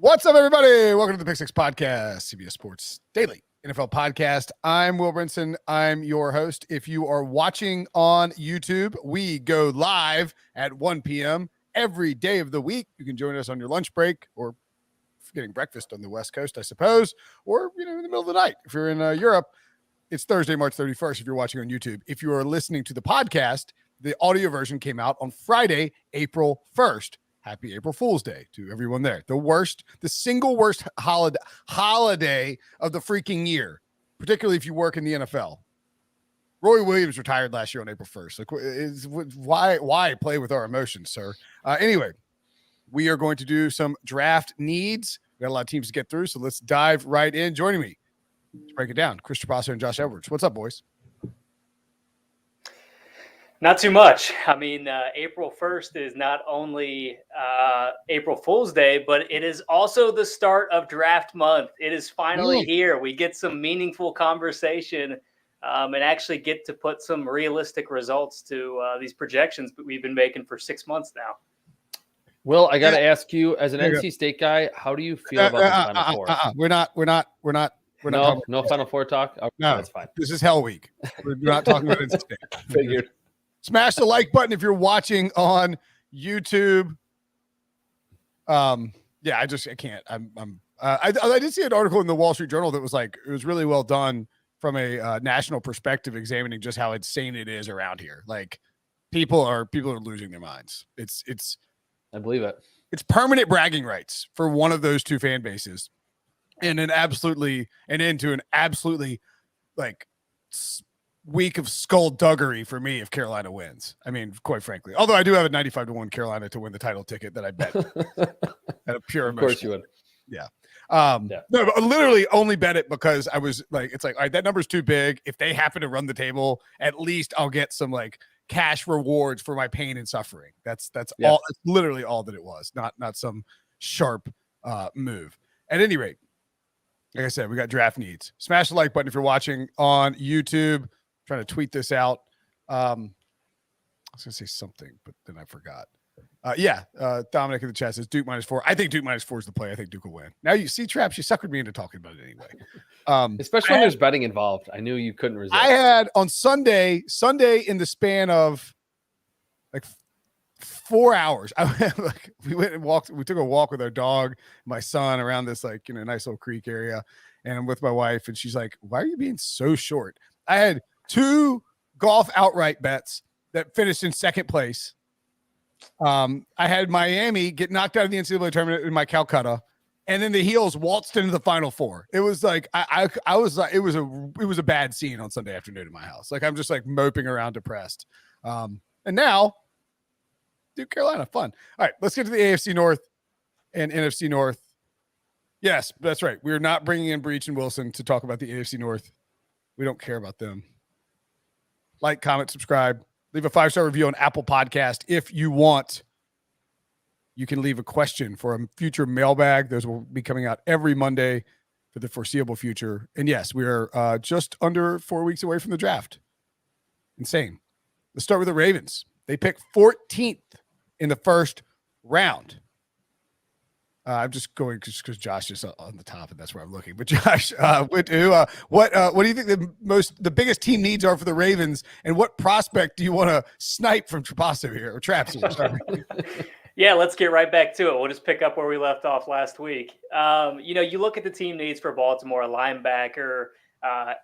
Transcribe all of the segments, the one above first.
What's up, everybody? Welcome to the Pick Six Podcast, CBS Sports Daily NFL Podcast. I'm Will Brinson. I'm your host. If you are watching on YouTube, we go live at 1 p.m. every day of the week. You can join us on your lunch break or getting breakfast on the West Coast, I suppose, or in the middle of the night. If you're in Europe, it's Thursday, March 31st if you're watching on YouTube. If you are listening to the podcast, the audio version came out on Friday, April 1st. Happy April Fool's Day to everyone there. The single worst holiday of the freaking year, particularly if you work in the NFL. Roy Williams retired last year on April 1st. Why play with our emotions, sir? Anyway, we are going to do some draft needs. We got a lot of teams to get through, so let's dive right in. Joining me to break it down, Chris Trapasso and Josh Edwards. What's up, boys? Not too much. I mean, April 1st is not only April Fool's Day, but it is also the start of draft month. It is finally here. We get some meaningful conversation and actually get to put some realistic results to these projections that we've been making for 6 months now. Will, I got to ask you, as an NC State guy, how do you feel about the Final Four? We're not. No Final Four talk? Okay, no, that's fine. This is Hell Week. We're not talking about NC State. Figured. Smash the like button if you're watching on YouTube. I can't. I did see an article in the Wall Street Journal that was like, it was really well done from a national perspective, examining just how insane it is around here. Like people are losing their minds. It's I believe it. It's permanent bragging rights for one of those two fan bases, and an absolutely like week of skullduggery for me if Carolina wins. I mean, quite frankly, although I do have a 95-1 Carolina to win the title ticket that I bet at a pure emotion. Of course you would. Yeah. No, but I literally only bet it because I was like, it's like, all right, that number's too big. If they happen to run the table, at least I'll get some like cash rewards for my pain and suffering. That's all. That's literally all that it was. Not some sharp move. At any rate, like I said, we got draft needs. Smash the like button if you're watching on YouTube. Trying to tweet this out. I was gonna say something, but then I forgot. Dominic in the chat says Duke -4. I think Duke -4 is the play. I think Duke will win. Now you see, Traps, you suckered me into talking about it anyway. Especially when there's betting involved. I knew you couldn't resist. I had on Sunday in the span of like 4 hours. We went and walked. We took a walk with our dog, my son, around this nice little creek area, and I'm with my wife, and she's like, "Why are you being so short?" I had 2 golf outright bets that finished in second place. I had Miami get knocked out of the NCAA tournament in my Calcutta, and then the Heels waltzed into the Final Four. It was like I was like, it was a bad scene on Sunday afternoon in my house. Like I'm just like moping around depressed. And now, Duke Carolina, fun. All right, let's get to the AFC North and NFC North. Yes, that's right. We're not bringing in Breach and Wilson to talk about the AFC North. We don't care about them. Like, comment, subscribe. Leave a 5-star review on Apple Podcast. If you want, you can leave a question for a future mailbag. Those will be coming out every Monday for the foreseeable future. And yes, we are just under 4 weeks away from the draft. Insane. Let's start with the Ravens. They picked 14th in the first round. I'm just going because Josh is on the top, and that's where I'm looking. But Josh, what do you think the biggest team needs are for the Ravens, and what prospect do you want to snipe from Trapasso here or Traps? Sorry. Yeah, let's get right back to it. We'll just pick up where we left off last week. You look at the team needs for Baltimore: a linebacker,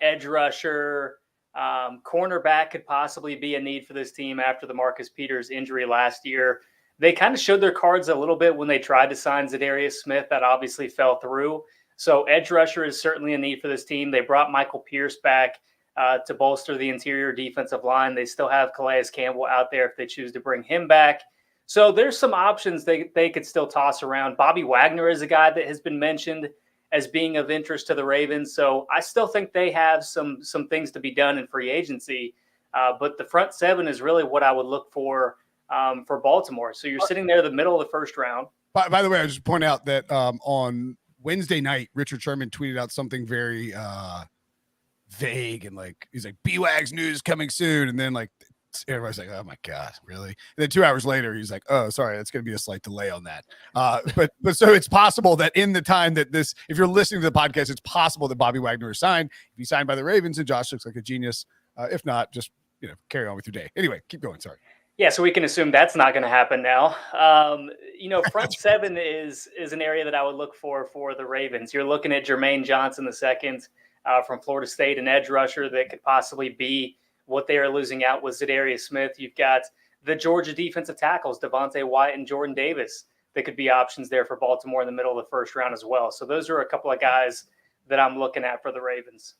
edge rusher, cornerback could possibly be a need for this team after the Marcus Peters injury last year. They kind of showed their cards a little bit when they tried to sign Zadarius Smith. That obviously fell through. So edge rusher is certainly a need for this team. They brought Michael Pierce back to bolster the interior defensive line. They still have Calais Campbell out there if they choose to bring him back. So there's some options they could still toss around. Bobby Wagner is a guy that has been mentioned as being of interest to the Ravens. So I still think they have some things to be done in free agency. But the front seven is really what I would look for Baltimore. So you're sitting there in the middle of the first round. By the way, I just point out that on Wednesday night, Richard Sherman tweeted out something very vague and like he's like, B-Wags news coming soon, and then like everybody's like, oh my God, really? And then 2 hours later, he's like, oh, sorry, it's going to be a slight delay on that. But so it's possible that in the time that if you're listening to the podcast, it's possible that Bobby Wagner is signed. If he's signed by the Ravens, and Josh looks like a genius. If not, just carry on with your day. Anyway, keep going. Sorry. Yeah, so we can assume that's not going to happen now. Front seven is an area that I would look for the Ravens. You're looking at Jermaine Johnson II from Florida State, an edge rusher that could possibly be what they are losing out with Zadarius Smith. You've got the Georgia defensive tackles, Devontae Wyatt and Jordan Davis, that could be options there for Baltimore in the middle of the first round as well. So those are a couple of guys that I'm looking at for the Ravens.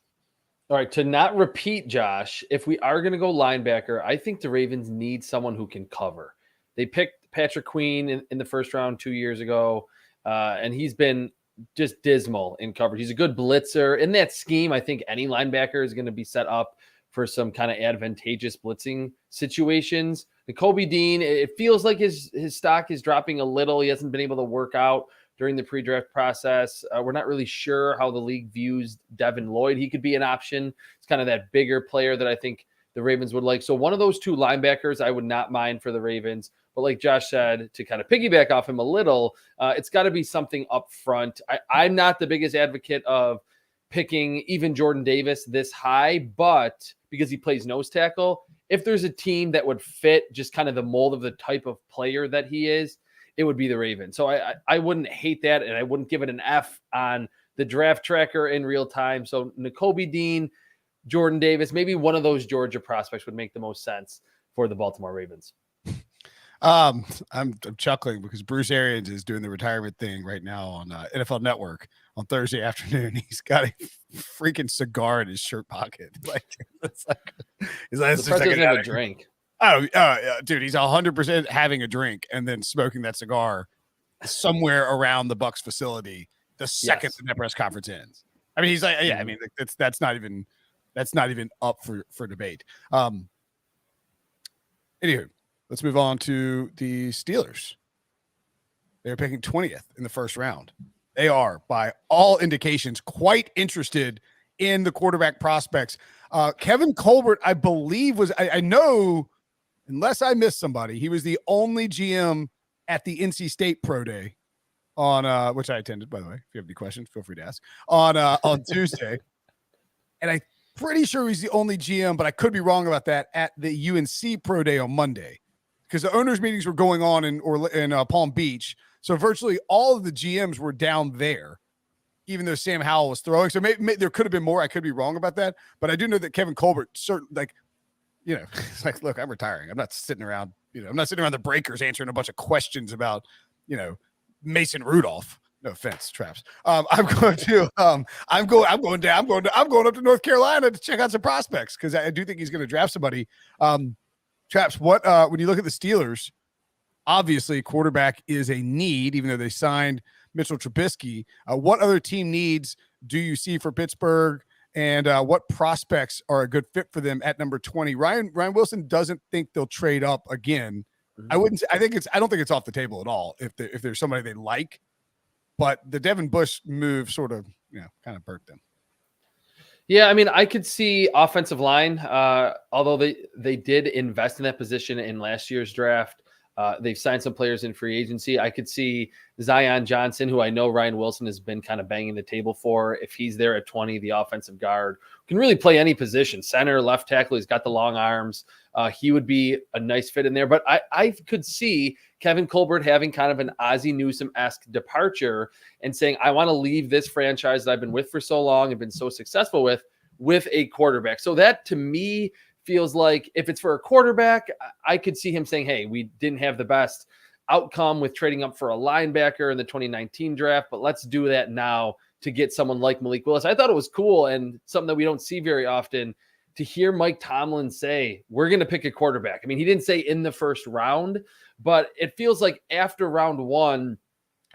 All right, to not repeat, Josh, if we are going to go linebacker, I think the Ravens need someone who can cover. They picked Patrick Queen in the first round 2 years ago, and he's been just dismal in coverage. He's a good blitzer. In that scheme, I think any linebacker is going to be set up for some kind of advantageous blitzing situations. Nakobe Dean, it feels like his stock is dropping a little. He hasn't been able to work out during the pre-draft process. We're not really sure how the league views Devin Lloyd. He could be an option. It's kind of that bigger player that I think the Ravens would like. So one of those two linebackers I would not mind for the Ravens. But like Josh said, to kind of piggyback off him a little, it's got to be something up front. I'm not the biggest advocate of picking even Jordan Davis this high, but because he plays nose tackle, if there's a team that would fit just kind of the mold of the type of player that he is, it would be the Ravens. So I wouldn't hate that, and I wouldn't give it an F on the draft tracker in real time. So Nakobe Dean, Jordan Davis, maybe one of those Georgia prospects would make the most sense for the Baltimore Ravens. I'm chuckling because Bruce Arians is doing the retirement thing right now on NFL Network on Thursday afternoon. He's got a freaking cigar in his shirt pocket. He's like, doesn't have a drink. Oh, dude, he's 100% having a drink and then smoking that cigar somewhere around the Bucs facility the second the press conference ends. I mean, he's like, yeah, I mean, that's not even up for debate. Anywho, let's move on to the Steelers. They're picking 20th in the first round. They are, by all indications, quite interested in the quarterback prospects. Kevin Colbert, I believe, I know, unless I missed somebody, he was the only GM at the NC State Pro Day on which I attended, by the way. If you have any questions, feel free to ask on Tuesday. And I'm pretty sure he's the only GM, but I could be wrong about that, at the UNC Pro Day on Monday, because the owners' meetings were going on in Palm Beach. So virtually all of the GMs were down there, even though Sam Howell was throwing. So maybe there could have been more. I could be wrong about that, but I do know that Kevin Colbert, it's like, look, I'm retiring. I'm not sitting around, I'm not sitting around the breakers answering a bunch of questions about, Mason Rudolph. No offense, Traps. I'm going up to North Carolina to check out some prospects, because I do think he's going to draft somebody. Traps, what when you look at the Steelers, obviously quarterback is a need, even though they signed Mitchell Trubisky. What other team needs do you see for Pittsburgh, and what prospects are a good fit for them at number 20? Ryan Wilson doesn't think they'll trade up again. I don't think it's off the table at all if there's somebody they like, but the Devin Bush move sort of, kind of burnt them. Yeah, I mean, I could see offensive line, although they did invest in that position in last year's draft. They've signed some players in free agency. I could see Zion Johnson, who I know Ryan Wilson has been kind of banging the table for. If he's there at 20, the offensive guard can really play any position, center, left tackle. He's got the long arms. He would be a nice fit in there. But I could see Kevin Colbert having kind of an Ozzie Newsome-esque departure and saying, I want to leave this franchise that I've been with for so long and been so successful with a quarterback. So that, to me, feels like if it's for a quarterback, I could see him saying, hey, we didn't have the best outcome with trading up for a linebacker in the 2019 draft, but let's do that now to get someone like Malik Willis. I thought it was cool and something that we don't see very often to hear Mike Tomlin say, we're going to pick a quarterback. I mean, he didn't say in the first round, but it feels like after round one,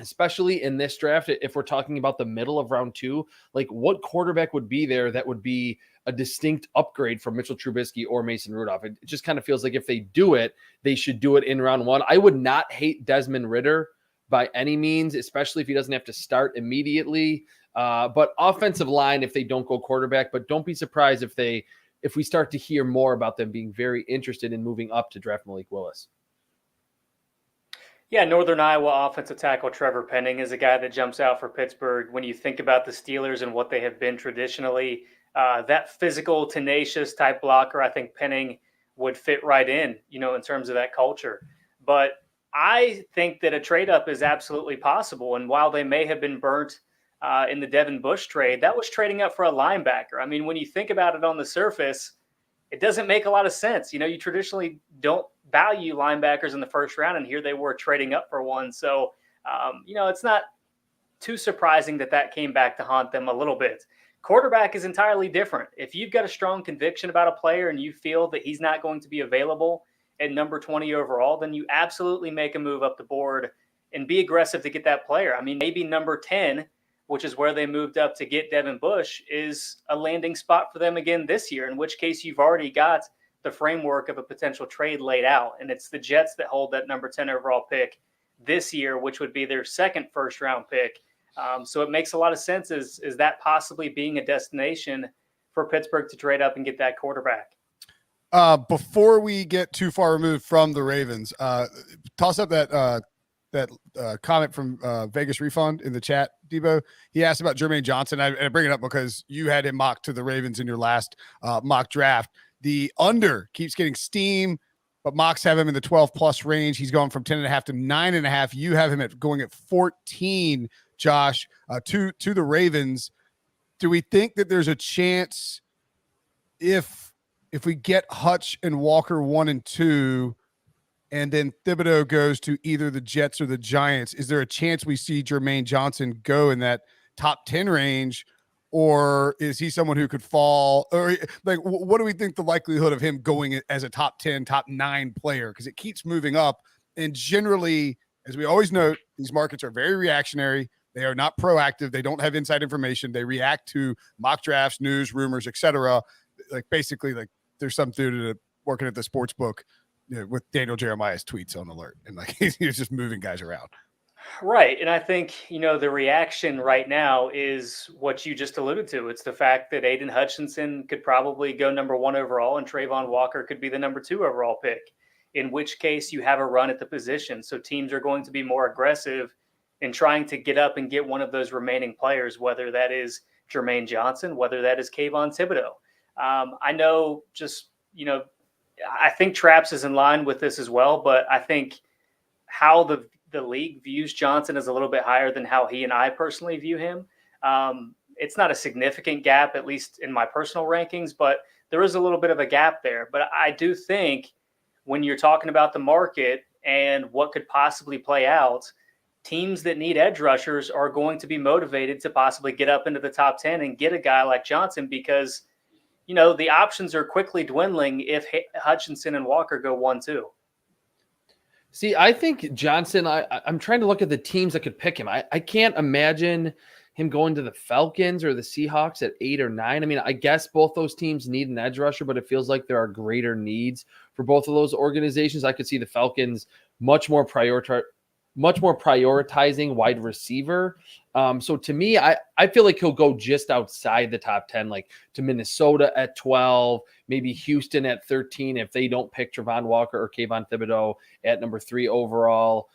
especially in this draft, if we're talking about the middle of round two, like what quarterback would be there that would be a distinct upgrade from Mitchell Trubisky or Mason Rudolph? It just kind of feels like if they do it, they should do it in round one. I would not hate Desmond Ridder by any means, especially if he doesn't have to start immediately. But offensive line, if they don't go quarterback, but don't be surprised if they if we start to hear more about them being very interested in moving up to draft Malik Willis. Yeah, Northern Iowa offensive tackle Trevor Penning is a guy that jumps out for Pittsburgh. When you think about the Steelers and what they have been traditionally, that physical, tenacious type blocker, I think Penning would fit right in, in terms of that culture. But I think that a trade up is absolutely possible. And while they may have been burnt in the Devin Bush trade, that was trading up for a linebacker. I mean, when you think about it on the surface, it doesn't make a lot of sense. You traditionally don't value linebackers in the first round, and here they were trading up for one. So, it's not too surprising that came back to haunt them a little bit. Quarterback is entirely different. If you've got a strong conviction about a player and you feel that he's not going to be available at number 20 overall, then you absolutely make a move up the board and be aggressive to get that player. I mean, maybe number 10, which is where they moved up to get Devin Bush, is a landing spot for them again this year, in which case you've already got the framework of a potential trade laid out. And it's the Jets that hold that number 10 overall pick this year, which would be their second first-round pick. So it makes a lot of sense. Is that possibly being a destination for Pittsburgh to trade up and get that quarterback? Before we get too far removed from the Ravens, toss up that comment from Vegas Refund in the chat, Debo. He asked about Jermaine Johnson. I bring it up because you had him mocked to the Ravens in your last mock draft. The under keeps getting steam, but mocks have him in the 12+ range. He's going from 10.5 to 9.5. You have him going at 14, Josh, to the Ravens. Do we think that there's a chance if we get Hutch and Walker 1 and 2, and then Thibodeau goes to either the Jets or the Giants, is there a chance we see Jermaine Johnson go in that top 10 range, or is he someone who could fall? Or like, what do we think the likelihood of him going as a top 10, top 9 player? Because it keeps moving up. And generally, as we always note, these markets are very reactionary. They are not proactive. They don't have inside information. They react to mock drafts, news, rumors, etc. Like basically, like there's some dude working at the sports book, with Daniel Jeremiah's tweets on alert, and like he's just moving guys around. Right. And I think, the reaction right now is what you just alluded to. It's the fact that Aiden Hutchinson could probably go number 1 overall and Trayvon Walker could be the number 2 overall pick, in which case you have a run at the position. So teams are going to be more aggressive in trying to get up and get one of those remaining players, whether that is Jermaine Johnson, whether that is Kayvon Thibodeau. I know I think Traps is in line with this as well, but I think how the league views Johnson is a little bit higher than how he and I personally view him. It's not a significant gap, at least in my personal rankings, but there is a little bit of a gap there. But I do think when you're talking about the market and what could possibly play out, teams that need edge rushers are going to be motivated to possibly get up into the top 10 and get a guy like Johnson because, the options are quickly dwindling if Hutchinson and Walker go 1-2. See, I think Johnson, I'm trying to look at the teams that could pick him. I can't imagine him going to the Falcons or the Seahawks at 8 or 9. I mean, I guess both those teams need an edge rusher, but it feels like there are greater needs for both of those organizations. I could see the Falcons much more prioritizing wide receiver. So to me, I feel like he'll go just outside the top 10, like to Minnesota at 12, maybe Houston at 13 if they don't pick Trayvon Walker or Kayvon Thibodeau at number 3 overall.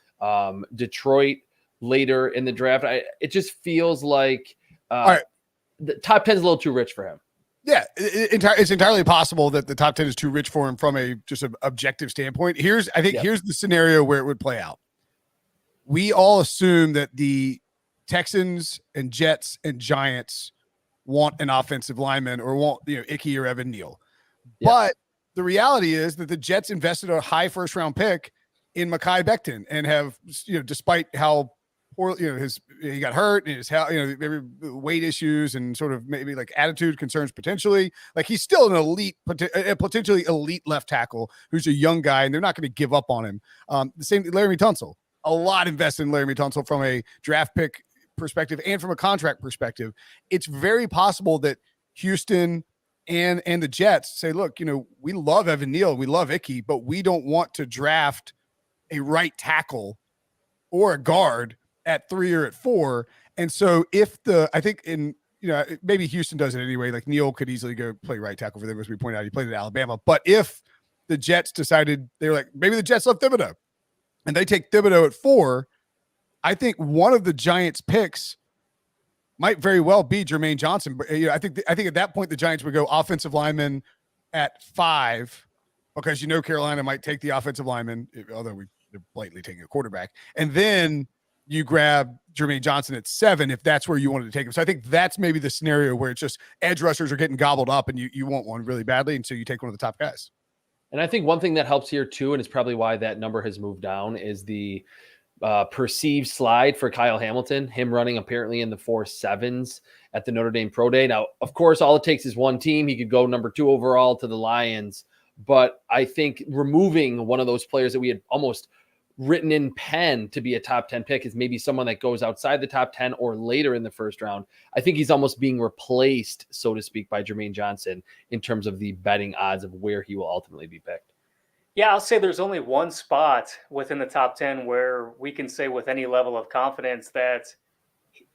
Detroit later in the draft. It just feels like the top 10 is a little too rich for him. Yeah, it's entirely possible that the top 10 is too rich for him from an objective standpoint. Here's the scenario where it would play out. We all assume that the Texans and Jets and Giants want an offensive lineman or want Icky or Evan Neal. Yeah. But the reality is that the Jets invested a high first-round pick in Mekhi Becton and have, despite how poor, he got hurt and his maybe weight issues and sort of maybe like attitude concerns potentially, like he's still a potentially elite left tackle who's a young guy, and they're not going to give up on him. The same Laramie Tunsil. A lot invested in Laramie Tunsil from a draft pick perspective and from a contract perspective. It's very possible that Houston and the Jets say, look, we love Evan Neal, we love Icky, but we don't want to draft a right tackle or a guard at 3 or at 4. And so I think in maybe Houston does it anyway. Like Neal could easily go play right tackle for them, as we pointed out. He played at Alabama. But if the Jets decided they were like, maybe the Jets love Thibodeau and they take Thibodeau at 4, I think one of the Giants' picks might very well be Jermaine Johnson. But I think at that point the Giants would go offensive lineman at 5 because Carolina might take the offensive lineman, although they're blatantly taking a quarterback, and then you grab Jermaine Johnson at 7 if that's where you wanted to take him. So I think that's maybe the scenario where it's just edge rushers are getting gobbled up and you want one really badly, and so you take one of the top guys. And I think one thing that helps here too, and it's probably why that number has moved down, is the perceived slide for Kyle Hamilton, him running apparently in the 4.7s at the Notre Dame Pro Day. Now, of course, all it takes is one team. He could go number 2 overall to the Lions, but I think removing one of those players that we had almost written in pen to be a top 10 pick is maybe someone that goes outside the top 10 or later in the first round. I think he's almost being replaced, so to speak, by Jermaine Johnson in terms of the betting odds of where he will ultimately be picked. Yeah, I'll say there's only one spot within the top 10 where we can say with any level of confidence that,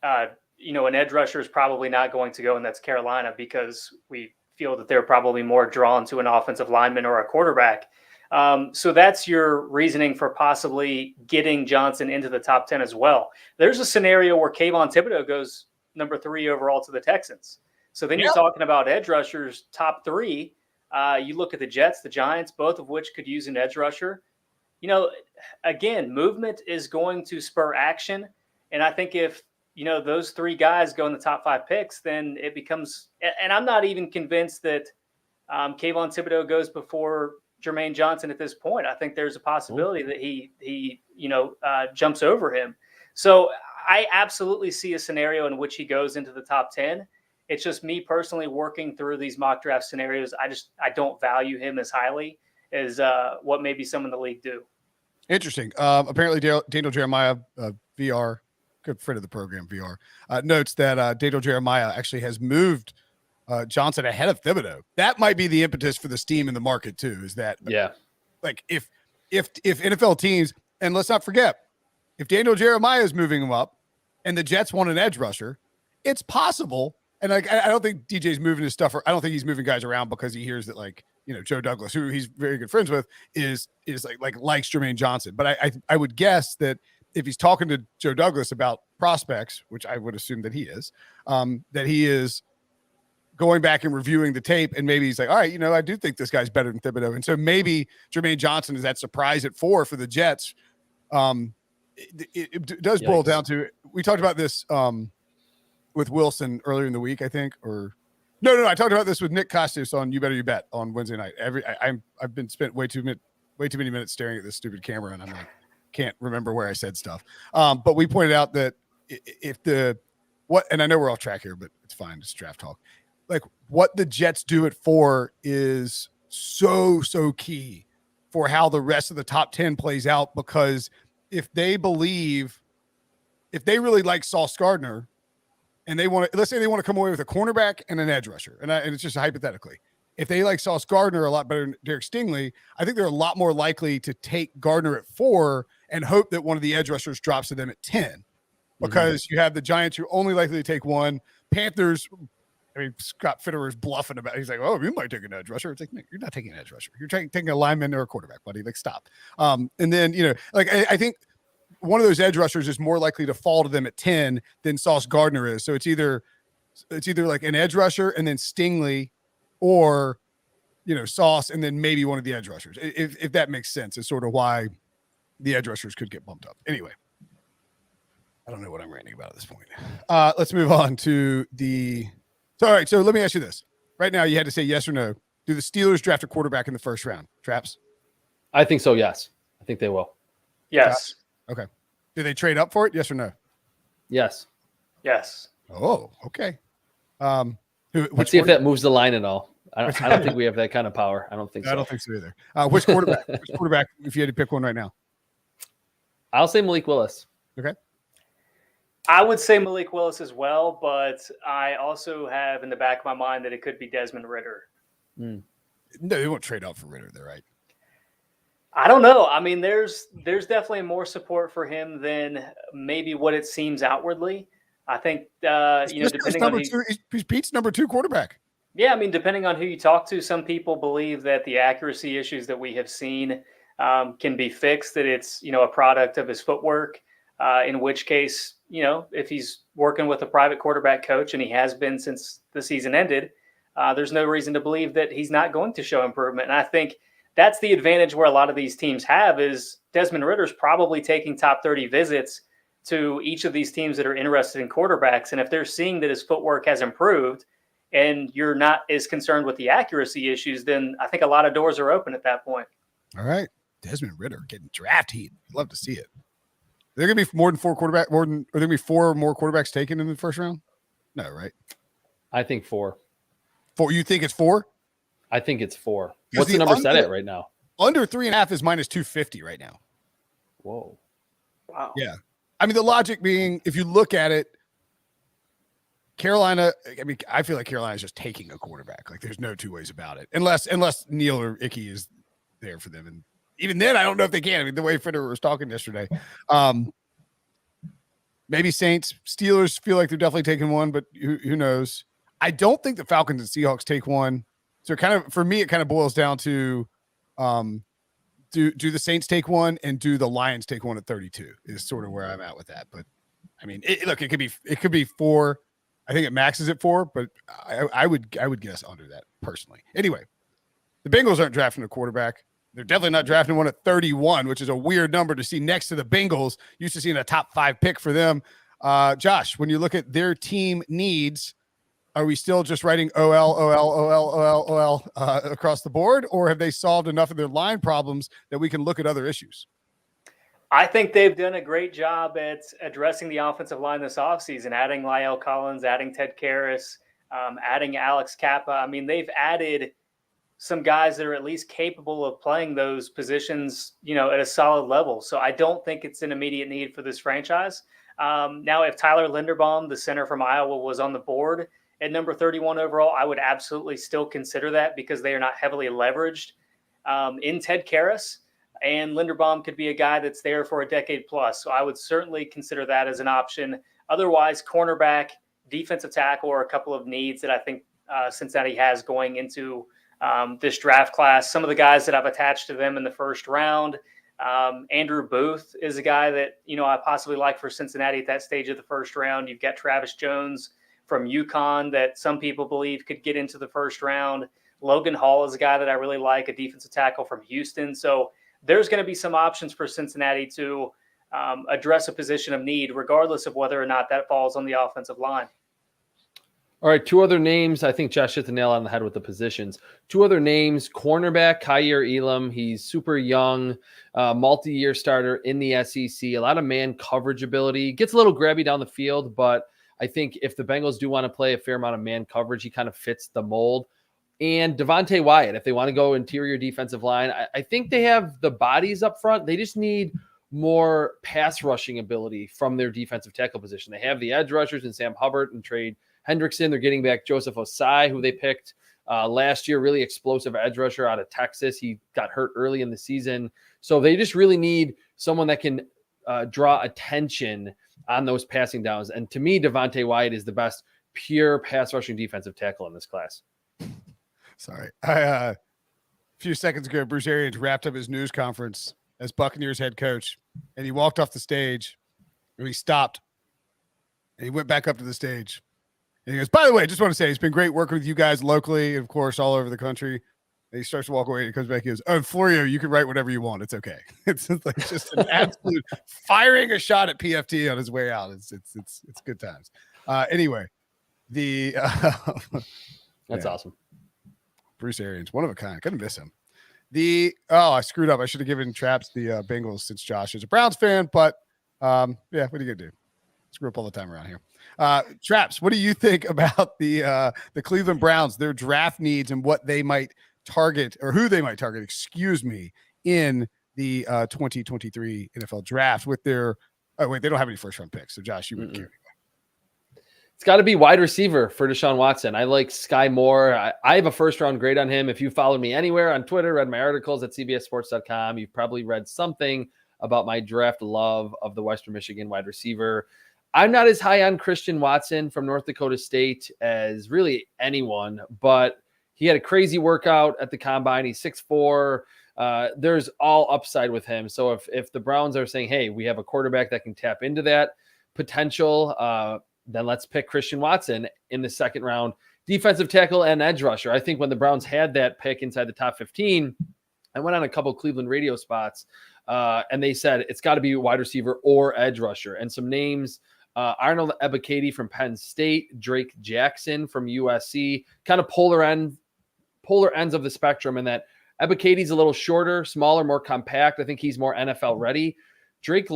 an edge rusher is probably not going to go, and that's Carolina, because we feel that they're probably more drawn to an offensive lineman or a quarterback. So that's your reasoning for possibly getting Johnson into the top 10 as well. There's a scenario where Kayvon Thibodeau goes number 3 overall to the Texans. So then you're talking about edge rushers, top 3. You look at the Jets, the Giants, both of which could use an edge rusher. Again, movement is going to spur action. And I think if, those 3 guys go in the top 5 picks, then it becomes, and I'm not even convinced that Kayvon Thibodeau goes before Jermaine Johnson at this point. I think there's a possibility that he jumps over him. So I absolutely see a scenario in which he goes into the top 10. It's just me personally working through these mock draft scenarios. I don't value him as highly as what maybe some in the league do. Interesting. Apparently Daniel Jeremiah, VR, good friend of the program, VR, notes that Daniel Jeremiah actually has moved Johnson ahead of Thibodeau. That might be the impetus for the steam in the market too, is that, like if NFL teams, and let's not forget, if Daniel Jeremiah is moving him up and the Jets want an edge rusher, it's possible. And like, I don't think DJ's moving his stuff, or I don't think he's moving guys around because he hears that, like, Joe Douglas, who he's very good friends with, is likes Jermaine Johnson. But I would guess that if he's talking to Joe Douglas about prospects, which I would assume that he is going back and reviewing the tape, and maybe he's like, all right, I do think this guy's better than Thibodeau. And so maybe Jermaine Johnson is that surprise at 4 for the Jets. It does boil down to, we talked about this with Wilson earlier in the week, I think, or no, I talked about this with Nick Costas on You Better You Bet on Wednesday night. I've been spent way too many minutes staring at this stupid camera, and I'm like, can't remember where I said stuff. But we pointed out that and I know we're off track here, but it's fine. It's draft talk. Like, what the Jets do at 4 is so key for how the rest of the top 10 plays out, because if they really like Sauce Gardner and let's say they want to come away with a cornerback and an edge rusher, and it's just hypothetically, if they like Sauce Gardner a lot better than Derek Stingley, I think they're a lot more likely to take Gardner at 4 and hope that one of the edge rushers drops to them at 10, because you have the Giants who are only likely to take one. Panthers, Scott Fitterer's bluffing about it. He's like, oh, you might take an edge rusher. It's like, no, you're not taking an edge rusher. You're taking a lineman or a quarterback, buddy. Like, stop. And then, I think one of those edge rushers is more likely to fall to them at 10 than Sauce Gardner is. So it's either like an edge rusher and then Stingley, or, Sauce and then maybe one of the edge rushers. If that makes sense, is sort of why the edge rushers could get bumped up. Anyway, I don't know what I'm ranting about at this point. Let's move on to all right, so let me ask you this. Right now, you had to say yes or no. Do the Steelers draft a quarterback in the first round? Traps? I think so, yes. I think they will. Yes. Okay. Do they trade up for it? Yes or no? Yes. Yes. Oh, okay. Let's see if that moves the line at all. I don't think we have that kind of power. I don't think so. I don't think so either. Which quarterback? If you had to pick one right now? I'll say Malik Willis. Okay. I would say Malik Willis as well, but I also have in the back of my mind that it could be Desmond Ridder. No, they won't trade up for Ridder. They're right. I don't know. I mean, there's definitely more support for him than maybe what it seems outwardly. I think, depending on he's Pete's number 2 quarterback. Yeah, I mean, depending on who you talk to, some people believe that the accuracy issues that we have seen can be fixed, that it's, a product of his footwork, in which case, if he's working with a private quarterback coach, and he has been since the season ended, there's no reason to believe that he's not going to show improvement. And I think that's the advantage where a lot of these teams have is Desmond Ritter's probably taking top 30 visits to each of these teams that are interested in quarterbacks. And if they're seeing that his footwork has improved and you're not as concerned with the accuracy issues, then I think a lot of doors are open at that point. All right. Desmond Ridder getting draft heat. Love to see it. Are there going to be are there going to be 4 more quarterbacks taken in the first round? No, right? I think 4. 4. You think it's 4? I think it's 4. What's the number set at right now? Under 3.5 is minus 250 right now. Whoa. Wow. Yeah. I mean, the logic being, if you look at it, Carolina, I feel like Carolina is just taking a quarterback. Like, there's no two ways about it. Unless Neil or Icky is there for them. And even then, I don't know if they can. I mean, the way Federer was talking yesterday. Maybe Saints. Steelers feel like they're definitely taking one, but who knows? I don't think the Falcons and Seahawks take one. So for me, it kind of boils down to do the Saints take one and do the Lions take one at 32 is sort of where I'm at with that. But I mean, it could be 4. I think it maxes at 4, but I would guess under that personally. Anyway, the Bengals aren't drafting a quarterback. They're definitely not drafting one at 31, which is a weird number to see next to the Bengals. Used to seeing a top 5 pick for them. Josh, when you look at their team needs, are we still just writing OL across the board, or have they solved enough of their line problems that we can look at other issues? I think they've done a great job at addressing the offensive line this offseason, adding La'el Collins, adding Ted Karras, adding Alex Kappa. I mean, they've added some guys that are at least capable of playing those positions, at a solid level. So I don't think it's an immediate need for this franchise. Now, if Tyler Linderbaum, the center from Iowa, was on the board at number 31 overall, I would absolutely still consider that because they are not heavily leveraged in Ted Karras. And Linderbaum could be a guy that's there for a decade plus. So I would certainly consider that as an option. Otherwise, cornerback, defensive tackle are a couple of needs that I think Cincinnati has going into this draft class. Some of the guys that I've attached to them in the first round, Andrew Booth is a guy that, I possibly like for Cincinnati at that stage of the first round. You've got Travis Jones from UConn that some people believe could get into the first round. Logan Hall is a guy that I really like, a defensive tackle from Houston. So there's going to be some options for Cincinnati to address a position of need, regardless of whether or not that falls on the offensive line. All right, 2 other names. I think Josh hit the nail on the head with the positions. 2 other names, cornerback Kaiir Elam. He's super young, multi-year starter in the SEC. A lot of man coverage ability. Gets a little grabby down the field, but I think if the Bengals do want to play a fair amount of man coverage, he kind of fits the mold. And Devontae Wyatt, if they want to go interior defensive line, I think they have the bodies up front. They just need more pass rushing ability from their defensive tackle position. They have the edge rushers and Sam Hubbard and Trey Hendrickson. They're getting back Joseph Osai, who they picked last year, really explosive edge rusher out of Texas. He got hurt early in the season. So they just really need someone that can draw attention on those passing downs. And to me, Devontae Wyatt is the best pure pass rushing defensive tackle in this class. Sorry. A few seconds ago, Bruce Arians wrapped up his news conference as Buccaneers head coach, and he walked off the stage, and he stopped, and he went back up to the stage. And he goes, by the way, I just want to say it's been great working with you guys locally, and of course, all over the country. And he starts to walk away, and he comes back, and he goes, oh, Florio, you can write whatever you want. It's okay. It's like just an absolute firing a shot at PFT on his way out. It's good times. Anyway, that's awesome. Bruce Arians, one of a kind. Couldn't miss him. I screwed up. I should have given Traps the Bengals since Josh is a Browns fan, but what are you gonna do? Screw up all the time around here. Traps, what do you think about the Cleveland Browns, their draft needs, and what they might target, or who they might target, in the 2023 NFL draft with their? Oh wait, they don't have any first round picks. So Josh, you wouldn't care. It's got to be wide receiver for Deshaun Watson. I like Sky Moore. I have a first-round grade on him. If you followed me anywhere on Twitter, read my articles at cbssports.com, you've probably read something about my draft love of the Western Michigan wide receiver. I'm not as high on Christian Watson from North Dakota State as really anyone, but he had a crazy workout at the combine. He's 6'4". There's all upside with him. So if the Browns are saying, hey, we have a quarterback that can tap into that potential, then let's pick Christian Watson in the second round. Defensive tackle and edge rusher. I think when the Browns had that pick inside the top 15, I went on a couple Cleveland radio spots, and they said it's got to be wide receiver or edge rusher. And some names, Arnold Ebiketie from Penn State, Drake Jackson from USC, kind of polar ends of the spectrum, in that Ebiketie's a little shorter, smaller, more compact. I think he's more NFL ready. Drake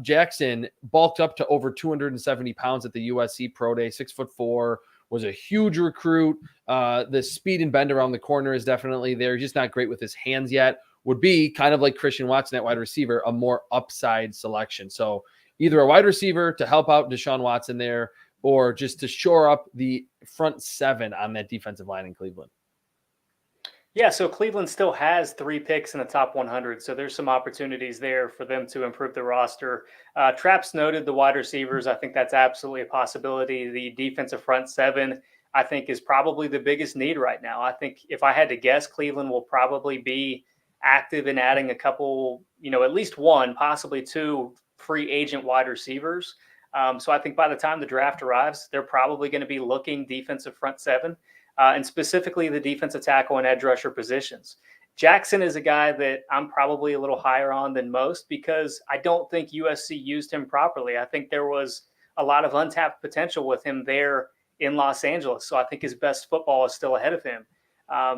Jackson bulked up to over 270 pounds at the USC Pro Day, 6'4", was a huge recruit. The speed and bend around the corner is definitely there. He's just not great with his hands yet. Would be kind of like Christian Watson at wide receiver, a more upside selection. So either a wide receiver to help out Deshaun Watson there, or just to shore up the front seven on that defensive line in Cleveland. Yeah, so Cleveland still has 3 picks in the top 100, so there's some opportunities there for them to improve the roster. Traps noted the wide receivers. I think that's absolutely a possibility. The defensive front seven, I think, is probably the biggest need right now. I think if I had to guess, Cleveland will probably be active in adding a couple, at least one, possibly 2 free agent wide receivers. So I think by the time the draft arrives, they're probably going to be looking defensive front seven. And specifically the defensive tackle and edge rusher positions. Jackson is a guy that I'm probably a little higher on than most because I don't think USC used him properly. I think there was a lot of untapped potential with him there in Los Angeles. So I think his best football is still ahead of him.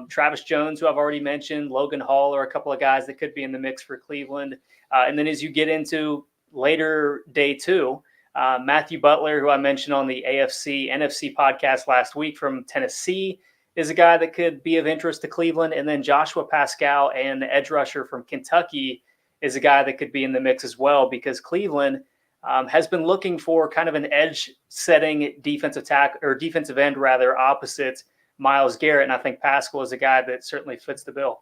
Travis Jones, who I've already mentioned, Logan Hall are a couple of guys that could be in the mix for Cleveland. And then as you get into later day 2, Matthew Butler, who I mentioned on the NFC podcast last week from Tennessee, is a guy that could be of interest to Cleveland. And then Joshua Pascal, and the edge rusher from Kentucky, is a guy that could be in the mix as well, because Cleveland has been looking for kind of an edge setting defensive end opposite Myles Garrett. And I think Pascal is a guy that certainly fits the bill.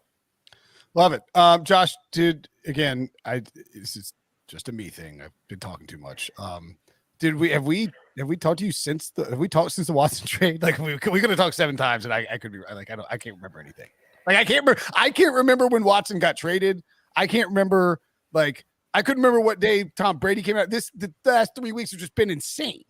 Love it. Josh, this is just a me thing. I've been talking too much. Have we talked to you since the Watson trade? Like we could have talked 7 times, and I could be like I can't remember anything. Like I can't remember when Watson got traded. I can't remember. Like I couldn't remember what day Tom Brady came out. The last 3 weeks have just been insane.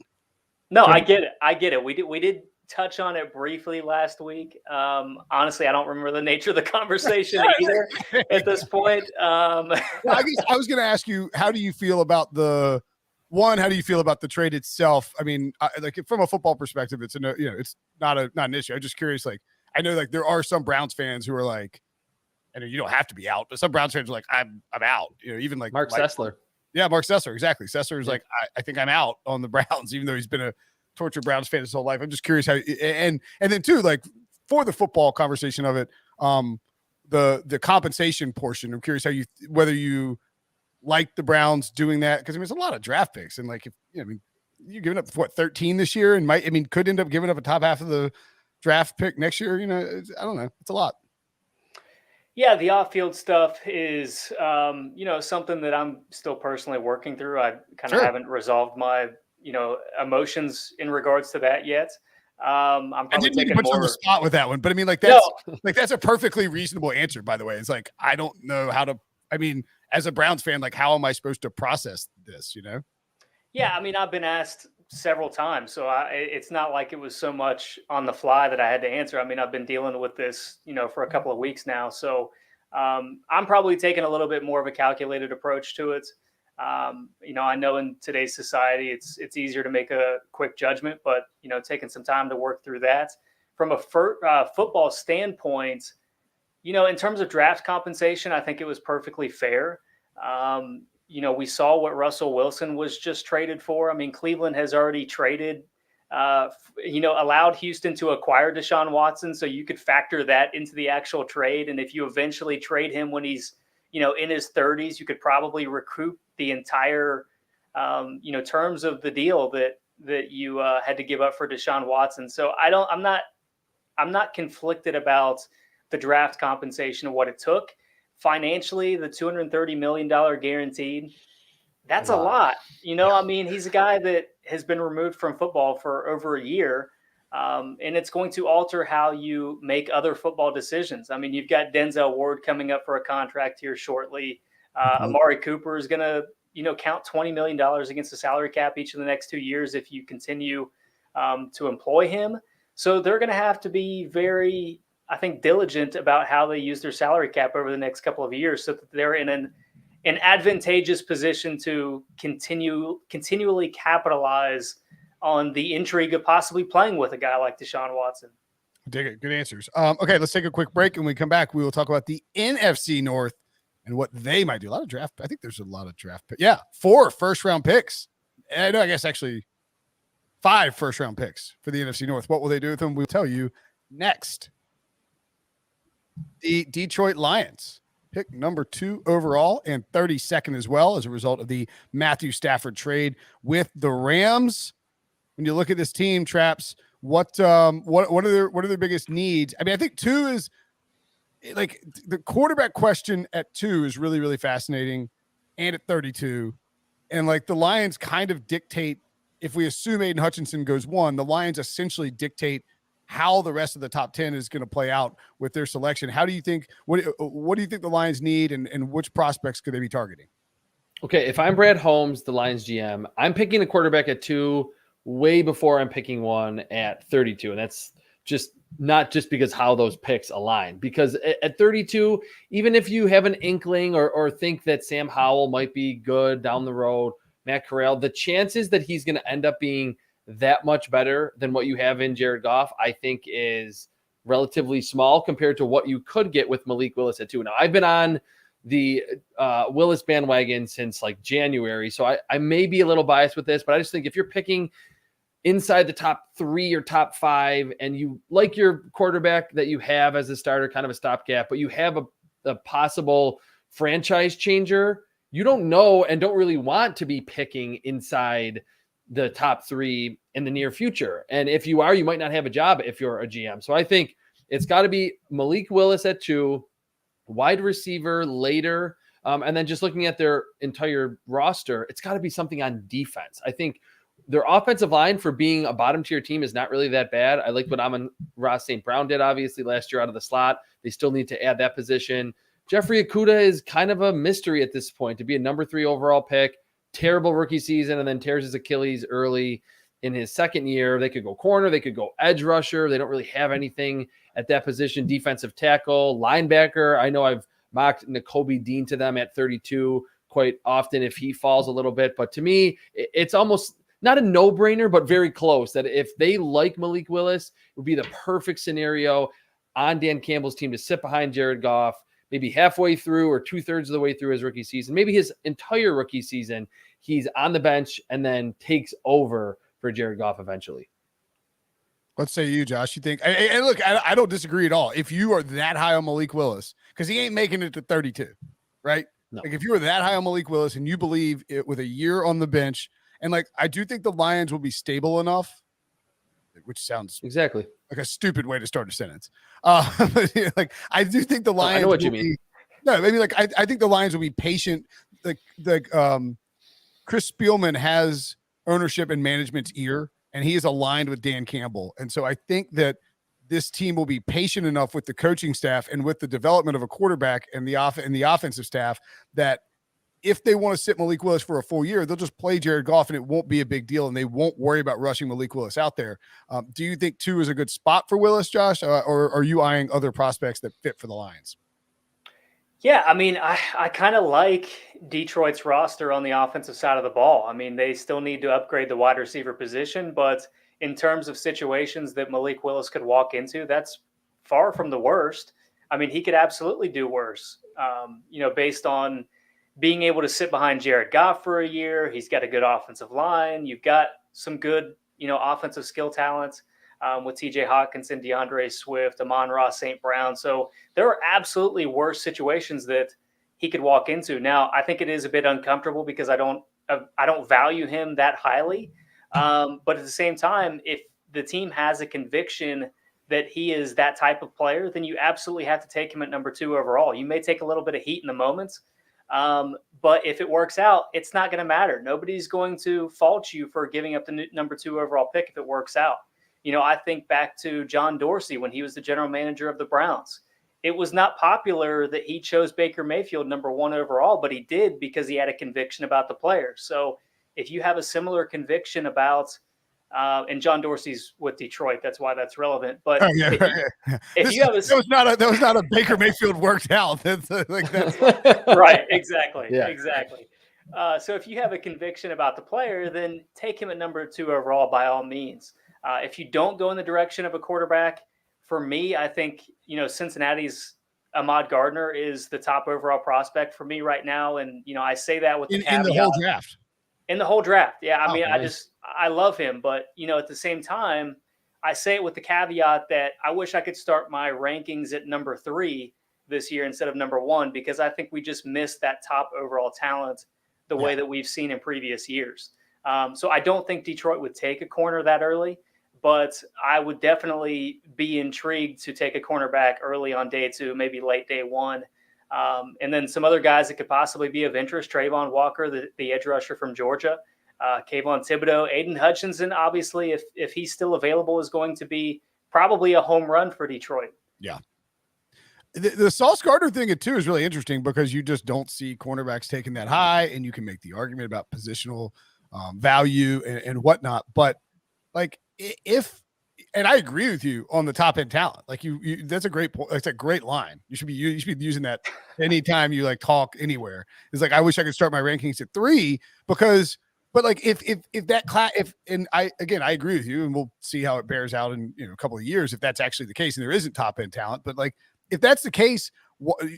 No, I get it. We did touch on it briefly last week. Honestly, I don't remember the nature of the conversation either at this point. Well, I guess I was going to ask you, how do you feel about the trade itself? I mean, like from a football perspective, it's it's not an issue. I'm just curious. Like, I know like there are some Browns fans who are like, I know you don't have to be out, but some Browns fans are like, I'm out. Even like Mark Sessler. Yeah, Mark Sessler. Exactly. Sessler is like, I think I'm out on the Browns, even though he's been a tortured Browns fan his whole life. I'm just curious how, and then too, like for the football conversation of it, the compensation portion. I'm curious whether you like the Browns doing that, because I mean it's a lot of draft picks, and like if you're giving up 13 this year, and could end up giving up a top half of the draft pick next year. I don't know, it's a lot. Yeah, the off-field stuff is something that I'm still personally working through. I kind of haven't resolved my emotions in regards to that yet. I'm probably I didn't mean to put you on the spot with that one, but I mean, like that's a perfectly reasonable answer, by the way. It's like, I don't know how to, as a Browns fan, like, how am I supposed to process this, Yeah, I mean, I've been asked several times, so it's not like it was so much on the fly that I had to answer. I mean, I've been dealing with this, for a couple of weeks now. So I'm probably taking a little bit more of a calculated approach to it. I know in today's society, it's easier to make a quick judgment, but, taking some time to work through that. From a football standpoint, in terms of draft compensation, I think it was perfectly fair. We saw what Russell Wilson was just traded for. I mean, Cleveland has already traded, allowed Houston to acquire Deshaun Watson. So you could factor that into the actual trade. And if you eventually trade him when he's, in his 30s, you could probably recoup the entire, terms of the deal that you had to give up for Deshaun Watson. So I'm not conflicted about the draft compensation and what it took. Financially, the $230 million guaranteed, That's a lot. I mean, he's a guy that has been removed from football for over a year, and it's going to alter how you make other football decisions. I mean, you've got Denzel Ward coming up for a contract here shortly. Amari Cooper is going to, count $20 million against the salary cap each of the next 2 years if you continue to employ him. So they're going to have to be very, I think, diligent about how they use their salary cap over the next couple of years so that they're in an advantageous position to continually capitalize on the intrigue of possibly playing with a guy like Deshaun Watson. Dig it. Good answers. Okay, let's take a quick break, and when we come back, we will talk about the NFC North and what they might do. A lot of draft. I think there's a lot of draft. Yeah, 4 first-round picks. I guess actually 5 first-round picks for the NFC North. What will they do with them? We'll tell you next. The Detroit Lions pick number 2 overall and 32nd as well as a result of the Matthew Stafford trade with the Rams. When you look at this team, Traps, what are their biggest needs? I mean, I think 2 is like the quarterback question at 2 is really, really fascinating, and at 32. And like the Lions kind of dictate, if we assume Aiden Hutchinson goes 1, the Lions essentially dictate how the rest of the top 10 is going to play out with their selection. How do you think, what do you think the Lions need, and which prospects could they be targeting? Okay, if I'm Brad Holmes, the Lions GM, I'm picking a quarterback at 2 way before I'm picking one at 32. And that's just not just because how those picks align, because at 32, even if you have an inkling or think that Sam Howell might be good down the road, Matt Corral, the chances that he's going to end up being that much better than what you have in Jared Goff, I think is relatively small compared to what you could get with Malik Willis at 2. Now, I've been on the Willis bandwagon since like January, so I may be a little biased with this, but I just think if you're picking inside the top 3 or top 5 and you like your quarterback that you have as a starter, kind of a stopgap, but you have a possible franchise changer, you don't know and don't really want to be picking inside the top 3 in the near future. And if you are, you might not have a job if you're a GM. So I think it's got to be Malik Willis at 2, wide receiver later. And then just looking at their entire roster, it's got to be something on defense. I think their offensive line for being a bottom tier team is not really that bad. I like what Amon-Ra St. Brown did, obviously, last year out of the slot. They still need to add that position. Jeffrey Okudah is kind of a mystery at this point to be a number 3 overall pick. Terrible rookie season, and then tears his Achilles early in his second year. They could go corner. They could go edge rusher. They don't really have anything at that position. Defensive tackle, linebacker. I know I've mocked Nakobe Dean to them at 32 quite often if he falls a little bit. But to me, it's almost not a no-brainer, but very close, that if they like Malik Willis, it would be the perfect scenario on Dan Campbell's team to sit behind Jared Goff, maybe halfway through or 2/3 of the way through his rookie season, maybe his entire rookie season, he's on the bench and then takes over for Jared Goff eventually. Let's say you, Josh, you think, and look, I don't disagree at all. If you are that high on Malik Willis, because he ain't making it to 32, right? No. Like if you were that high on Malik Willis and you believe it with a year on the bench, and like, I do think the Lions will be stable enough, which sounds exactly like a stupid way to start a sentence. Like I do think the Lions. I know what you mean. No, maybe like I think the Lions will be patient. Like Chris Spielman has ownership and management's ear, and he is aligned with Dan Campbell, and so I think that this team will be patient enough with the coaching staff and with the development of a quarterback and the offensive staff that if they want to sit Malik Willis for a full year, they'll just play Jared Goff and it won't be a big deal, and they won't worry about rushing Malik Willis out there. Do you think 2 is a good spot for Willis, Josh, or are you eyeing other prospects that fit for the Lions? Yeah, I mean, I kind of like Detroit's roster on the offensive side of the ball. I mean, they still need to upgrade the wide receiver position, but in terms of situations that Malik Willis could walk into, that's far from the worst. I mean, he could absolutely do worse, based on being able to sit behind Jared Goff for a year. He's got a good offensive line. You've got some good, offensive skill talents with TJ Hawkinson, DeAndre Swift, Amon-Ra St. Brown. So there are absolutely worse situations that he could walk into. Now, I think it is a bit uncomfortable because I don't value him that highly. But at the same time, if the team has a conviction that he is that type of player, then you absolutely have to take him at number 2 overall. You may take a little bit of heat in the moments, But if it works out, it's not going to matter. Nobody's going to fault you for giving up the number 2 overall pick if it works out. I think back to John Dorsey when he was the general manager of the Browns. It was not popular that he chose Baker Mayfield number 1 overall, but he did because he had a conviction about the player. So if you have a similar conviction about, and John Dorsey's with Detroit, that's why that's relevant. But that was not a Baker Mayfield worked out. That's right, exactly, Yeah. exactly. So if you have a conviction about the player, then take him at number 2 overall by all means. If you don't go in the direction of a quarterback, for me, I think Cincinnati's Ahmad Gardner is the top overall prospect for me right now, and I say that with the caveat. In the whole draft. In the whole draft, yeah. I mean, nice. I love him, but at the same time, I say it with the caveat that I wish I could start my rankings at number 3 this year instead of number 1, because I think we just missed that top overall talent the way that we've seen in previous years. So I don't think Detroit would take a corner that early, but I would definitely be intrigued to take a cornerback early on day 2, maybe late day 1. And then some other guys that could possibly be of interest: Trayvon Walker, the edge rusher from Georgia, Kayvon Thibodeau, Aiden Hutchinson, obviously, if he's still available, is going to be probably a home run for Detroit. Yeah. The Sauce Gardner thing too is really interesting because you just don't see cornerbacks taken that high, and you can make the argument about positional value and whatnot. But like and I agree with you on the top end talent. Like you that's a great point. That's a great line. You should be using that anytime you talk anywhere. It's like, I wish I could start my rankings at 3 because, but like if that class, and I agree with you, and we'll see how it bears out in a couple of years if that's actually the case and there isn't top end talent. But like if that's the case,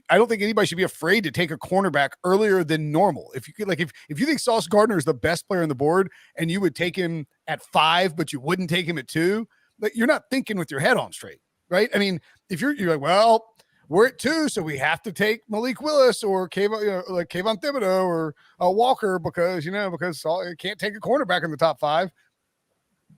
I don't think anybody should be afraid to take a cornerback earlier than normal. If you could, if you think Sauce Gardner is the best player on the board and you would take him at 5, but you wouldn't take him at 2, like you're not thinking with your head on straight, right? I mean, if you're like, well, we're at 2, so we have to take Malik Willis or Kayvon Thibodeau or Walker because you can't take a cornerback in the top 5.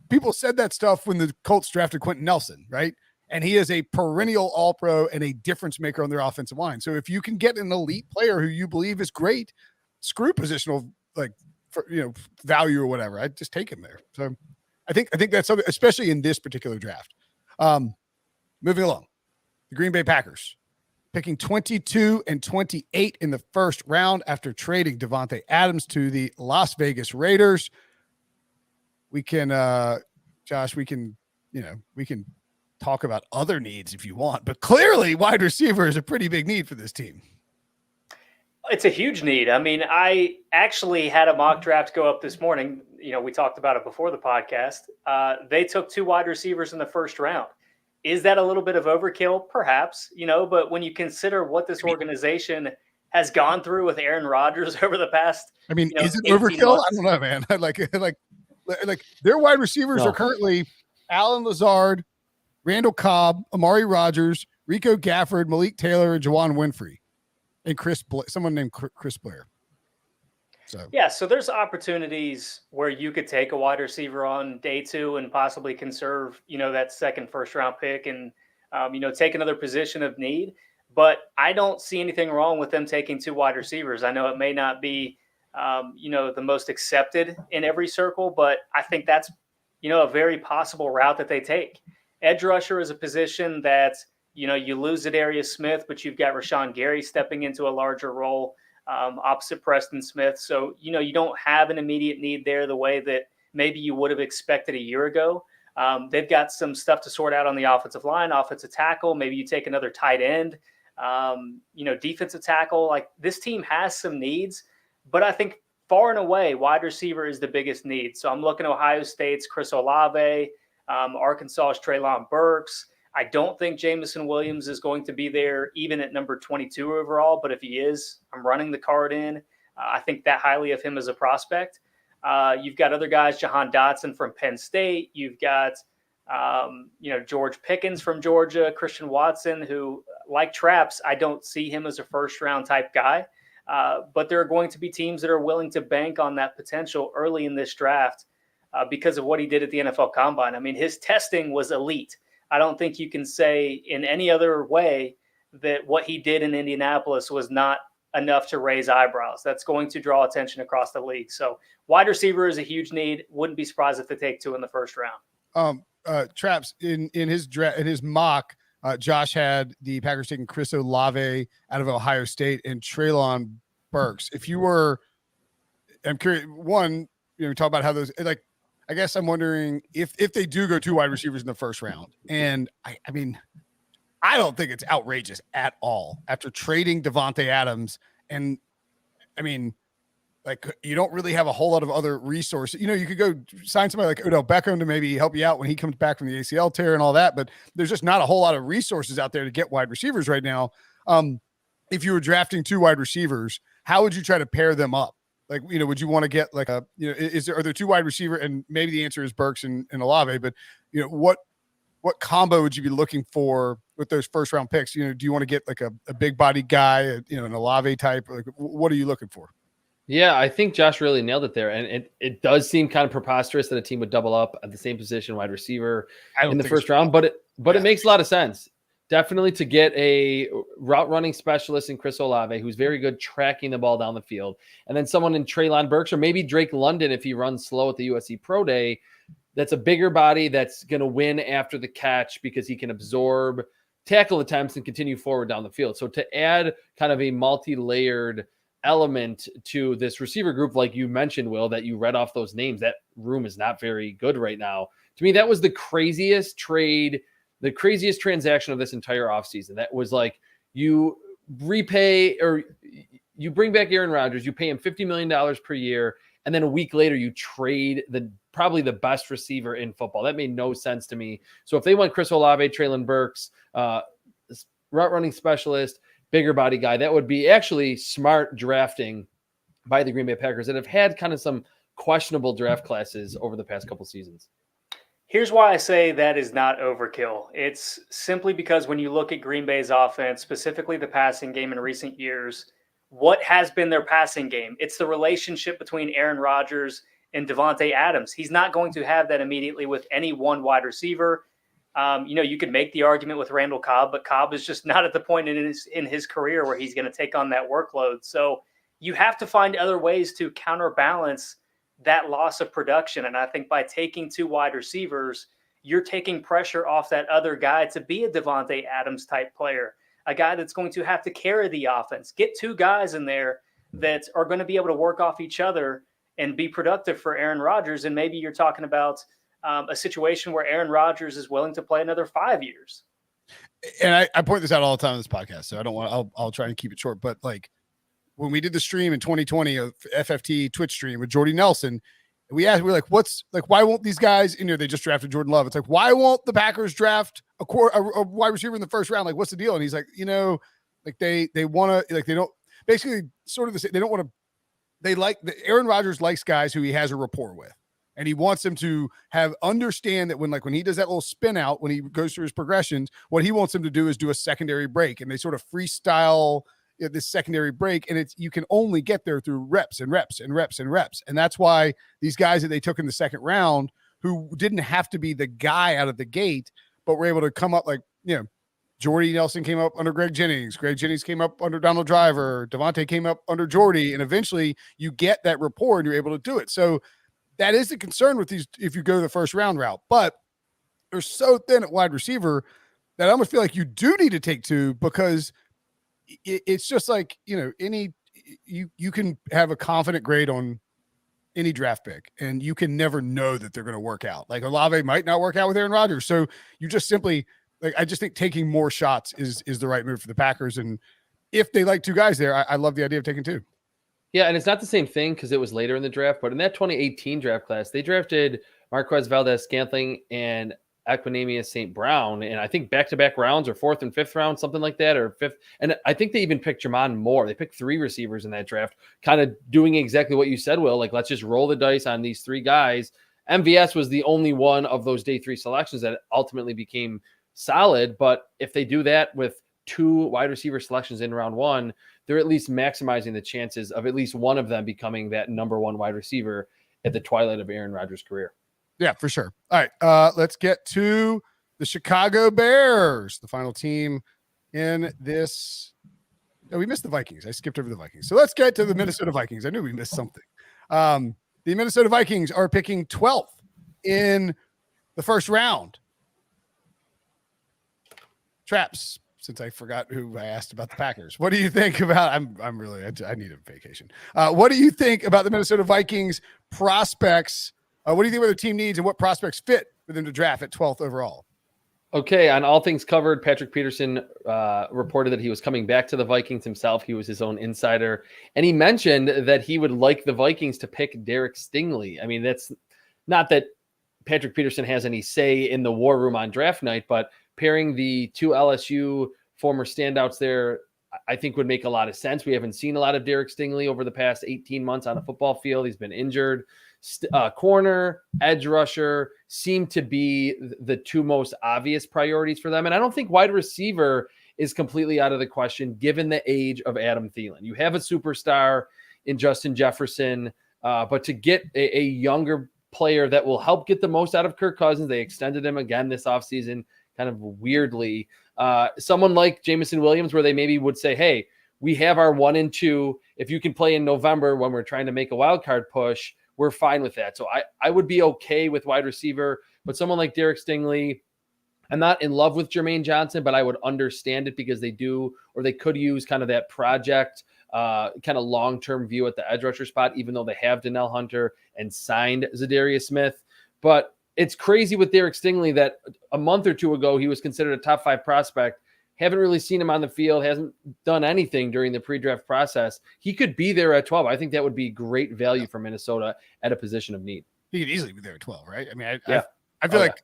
People said that stuff when the Colts drafted Quentin Nelson, right? And he is a perennial all-pro and a difference maker on their offensive line. So if you can get an elite player who you believe is great, screw positional value or whatever. I just take him there. So I think that's something, especially in this particular draft. Moving along, the Green Bay Packers picking 22 and 28 in the first round after trading Devontae Adams to the Las Vegas Raiders. We can, Josh, we can talk about other needs if you want, but clearly wide receiver is a pretty big need for this team. It's a huge need. I mean, I actually had a mock draft go up this morning. We talked about it before the podcast. They took 2 wide receivers in the first round. Is that a little bit of overkill? Perhaps, but when you consider what this organization has gone through with Aaron Rodgers over the past, is it overkill? Months? I don't know, man. like their wide receivers are currently Alan Lazard, Randall Cobb, Amari Rodgers, Rico Gafford, Malik Taylor, and Juwan Winfrey, and someone named Chris Blair. So there's opportunities where you could take a wide receiver on day 2 and possibly conserve, that second first round pick and, take another position of need. But I don't see anything wrong with them taking 2 wide receivers. I know it may not be, the most accepted in every circle, but I think that's, a very possible route that they take. Edge rusher is a position that, you lose Zadarius Smith, but you've got Rashawn Gary stepping into a larger role opposite Preston Smith. So, you don't have an immediate need there the way that maybe you would have expected a year ago. They've got some stuff to sort out on the offensive line, offensive tackle. Maybe you take another tight end, defensive tackle. Like, this team has some needs, but I think far and away wide receiver is the biggest need. So I'm looking at Ohio State's Chris Olave, Arkansas's Treylon Burks. I don't think Jamison Williams is going to be there even at number 22 overall, but if he is, I'm running the card in. I think that highly of him as a prospect. You've got other guys, Jahan Dotson from Penn State. You've got, George Pickens from Georgia, Christian Watson, who, like Traps, I don't see him as a first-round type guy. But there are going to be teams that are willing to bank on that potential early in this draft because of what he did at the NFL Combine. I mean, his testing was elite. I don't think you can say in any other way that what he did in Indianapolis was not enough to raise eyebrows. That's going to draw attention across the league. So wide receiver is a huge need. Wouldn't be surprised if they take 2 in the first round. Traps in his mock, Josh had the Packers taking Chris Olave out of Ohio State and Treylon Burks. If you were, I'm curious, one, talk about how those, like, I guess I'm wondering if they do go 2 wide receivers in the first round. And I mean, I don't think it's outrageous at all after trading Devontae Adams. And I mean, like, you don't really have a whole lot of other resources. You could go sign somebody like Odell Beckham to maybe help you out when he comes back from the ACL tear and all that, but there's just not a whole lot of resources out there to get wide receivers right now. If you were drafting 2 wide receivers, how would you try to pair them up? Like, would you want to get like are there 2 wide receiver, and maybe the answer is Burks and Olave, but what combo would you be looking for with those first round picks? Do you want to get like a big body guy, an Olave type? Like, what are you looking for? Yeah, I think Josh really nailed it there. And it does seem kind of preposterous that a team would double up at the same position, wide receiver, in the first round, but it makes a lot of sense. Definitely to get a route running specialist in Chris Olave, who's very good tracking the ball down the field. And then someone in Treylon Burks, or maybe Drake London, if he runs slow at the USC Pro Day, that's a bigger body that's going to win after the catch because he can absorb tackle attempts and continue forward down the field. So to add kind of a multi-layered element to this receiver group, like you mentioned, Will, that you read off those names, that room is not very good right now. To me, that was the craziest trade, the craziest transaction of this entire offseason. That was like, you repay, or you bring back Aaron Rodgers, you pay him $50 million per year, and then a week later you trade probably the best receiver in football. That made no sense to me. So if they went Chris Olave, Treylon Burks, route running specialist, bigger body guy, that would be actually smart drafting by the Green Bay Packers that have had kind of some questionable draft classes over the past couple seasons. Here's why I say that is not overkill. It's simply because when you look at Green Bay's offense, specifically the passing game in recent years, what has been their passing game? It's the relationship between Aaron Rodgers and Devontae Adams. He's not going to have that immediately with any one wide receiver. You could make the argument with Randall Cobb, but Cobb is just not at the point in his career where he's going to take on that workload. So you have to find other ways to counterbalance that loss of production. And I think by taking 2 wide receivers, you're taking pressure off that other guy to be a Devontae Adams type player, a guy that's going to have to carry the offense. Get 2 guys in there that are going to be able to work off each other and be productive for Aaron Rodgers. And maybe you're talking about a situation where Aaron Rodgers is willing to play another 5 years. And I point this out all the time on this podcast, so I don't want, I'll try and keep it short, but like when we did the stream in 2020 of FFT Twitch stream with Jordy Nelson, we're like, why won't these guys, they just drafted Jordan Love. It's like, why won't the Packers draft a wide receiver in the first round? Like, what's the deal? And he's like, like they want to, like, they don't, basically sort of the same. They don't want to, Aaron Rodgers likes guys who he has a rapport with. And he wants them to understand that when he does that little spin out, when he goes through his progressions, what he wants them to do is do a secondary break. And they sort of freestyle this secondary break. And you can only get there through reps and reps and reps and reps. And that's why these guys that they took in the second round, who didn't have to be the guy out of the gate, but were able to come up, like, Jordy Nelson came up under Greg Jennings. Greg Jennings came up under Donald Driver. Devontae came up under Jordy. And eventually you get that rapport and you're able to do it. So that is the concern with these if you go the first round route. But they're so thin at wide receiver that I almost feel like you do need to take 2, because it's just like, you can have a confident grade on any draft pick, and you can never know that they're going to work out. Like Olave might not work out with Aaron Rodgers. So you just simply, like, I just think taking more shots is the right move for the Packers. And if they like 2 guys there, I love the idea of taking 2. Yeah, and it's not the same thing because it was later in the draft, but in that 2018 draft class, they drafted Marquez Valdez-Scantling and Equanimeous St. Brown, and I think back-to-back rounds, or 4th and 5th round, something like that, or 5th. And I think they even picked Jamon Moore. They picked 3 receivers in that draft, kind of doing exactly what you said, Will. Like, let's just roll the dice on these 3 guys. MVS was the only one of those day 3 selections that ultimately became solid, but if they do that with 2 wide receiver selections in round 1, they're at least maximizing the chances of at least one of them becoming that number 1 wide receiver at the twilight of Aaron Rodgers' career. Yeah, for sure. All right, let's get to the Chicago Bears, the final team in this No, we missed the Vikings. I skipped over the Vikings. So let's get to the Minnesota Vikings. I knew we missed something. The Minnesota Vikings are picking 12th in the first round. Traps, since I forgot who I asked about the Packers. What do you think about I need a vacation. What do you think about the Minnesota Vikings prospects? What do you think what their team needs and what prospects fit for them to draft at 12th overall? Okay, on All Things Covered, Patrick Peterson reported that he was coming back to the Vikings himself. He was his own insider, and he mentioned that he would like the Vikings to pick Derek Stingley. I mean, that's not that Patrick Peterson has any say in the war room on draft night, but pairing the two LSU former standouts there, I think would make a lot of sense. We haven't seen a lot of Derek Stingley over the past 18 months on a football field. He's been injured. Corner, edge rusher seem to be the two most obvious priorities for them. And I don't think wide receiver is completely out of the question, given the age of Adam Thielen. You have a superstar in Justin Jefferson, but to get a younger player that will help get the most out of Kirk Cousins, they extended him again this offseason, kind of weirdly. Someone like Jameson Williams, where they maybe would say, hey, we have our 1 and 2. If you can play in November when we're trying to make a wild card push, we're fine with that. So I would be okay with wide receiver, but someone like Derek Stingley, I'm not in love with Jermaine Johnson, but I would understand it because they could use kind of that project, kind of long-term view at the edge rusher spot, even though they have Donnell Hunter and signed Zadarius Smith. But it's crazy with Derek Stingley that a month or two ago, he was considered a top 5 prospect. Haven't really seen him on the field, hasn't done anything during the pre-draft process. He could be there at 12. I think that would be great value for Minnesota at a position of need. He could easily be there at 12, right? I mean, I feel like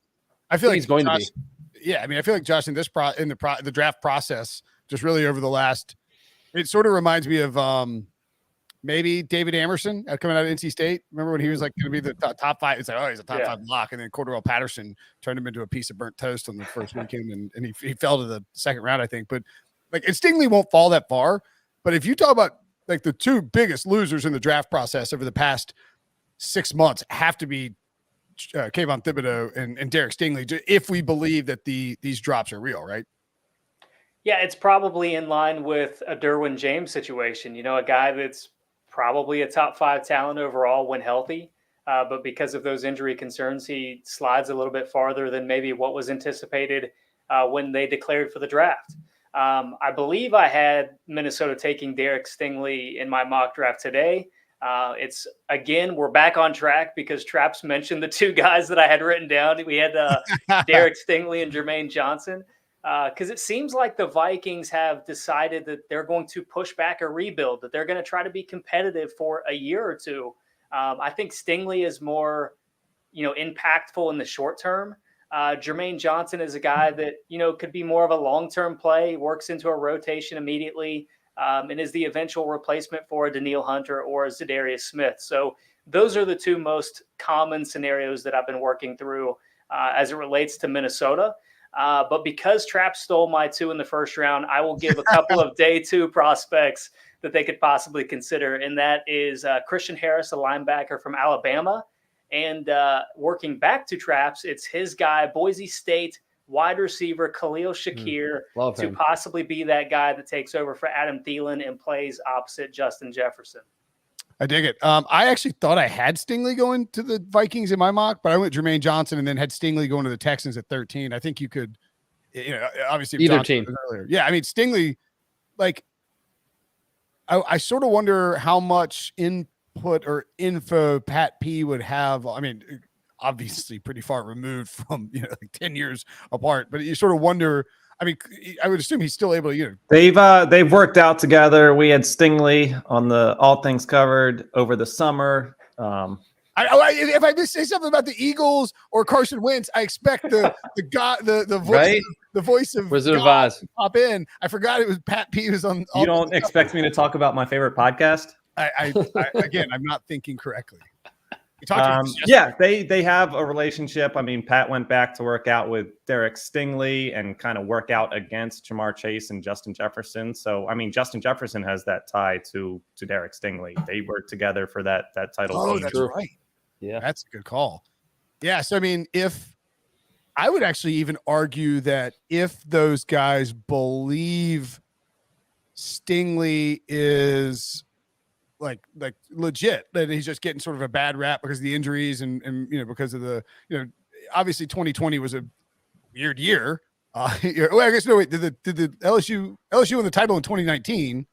he's going Josh, to be. Yeah, I mean, I feel like Josh in the draft process, just really over the last, it sort of reminds me of maybe David Amerson coming out of NC State. Remember when he was like going to be the top 5? It's like, oh, he's a top 5 block. And then Cordarrelle Patterson turned him into a piece of burnt toast on the first weekend. And he fell to the second round, I think. But like, and Stingley won't fall that far. But if you talk about like the two biggest losers in the draft process over the past 6 months have to be Kayvon Thibodeau and Derek Stingley, if we believe that these drops are real, right? Yeah, it's probably in line with a Derwin James situation. You know, a guy that's probably a top 5 talent overall when healthy. But because of those injury concerns, he slides a little bit farther than maybe what was anticipated when they declared for the draft. I believe I had Minnesota taking Derek Stingley in my mock draft today. We're back on track because Traps mentioned the two guys that I had written down. We had Derek Stingley and Jermaine Johnson. Because it seems like the Vikings have decided that they're going to push back a rebuild, that they're going to try to be competitive for a year or two. I think Stingley is more, impactful in the short term. Jermaine Johnson is a guy that, could be more of a long-term play, works into a rotation immediately, and is the eventual replacement for a Donnell Hunter or a Zadarius Smith. So those are the two most common scenarios that I've been working through as it relates to Minnesota. But because Trapp stole my 2 in the first round, I will give a couple of day 2 prospects that they could possibly consider. And that is Christian Harris, a linebacker from Alabama. And working back to Traps, it's his guy, Boise State wide receiver Khalil Shakir, to possibly be that guy that takes over for Adam Thielen and plays opposite Justin Jefferson. I dig it. I actually thought I had Stingley going to the Vikings in my mock, but I went Jermaine Johnson and then had Stingley going to the Texans at 13. I think you could, obviously either Johnson team. Earlier. Yeah, I mean Stingley, like I sort of wonder how much input or info Pat P would have. I mean, obviously pretty far removed from like 10 years apart, but you sort of wonder. I mean, I would assume he's still able to, They've worked out together. We had Stingley on the All Things Covered over the summer. If I just say something about the Eagles or Carson Wentz, I expect the voice, right? The voice of Wizard of God Oz to pop in. I forgot it was Pat P was on. You don't expect me to talk about my favorite podcast? I again, I'm not thinking correctly. Yeah, they have a relationship. I mean, Pat went back to work out with Derek Stingley and kind of work out against Jamar Chase and Justin Jefferson. So, I mean, Justin Jefferson has that tie to Derek Stingley. They worked together for that title. Oh, that's right. Yeah, that's a good call. Yeah, so I mean, if I would actually even argue that if those guys believe Stingley is like legit, that he's just getting sort of a bad rap because of the injuries and because of the, obviously 2020 was a weird year. Well, I guess no, wait, did the LSU win the title in 2019?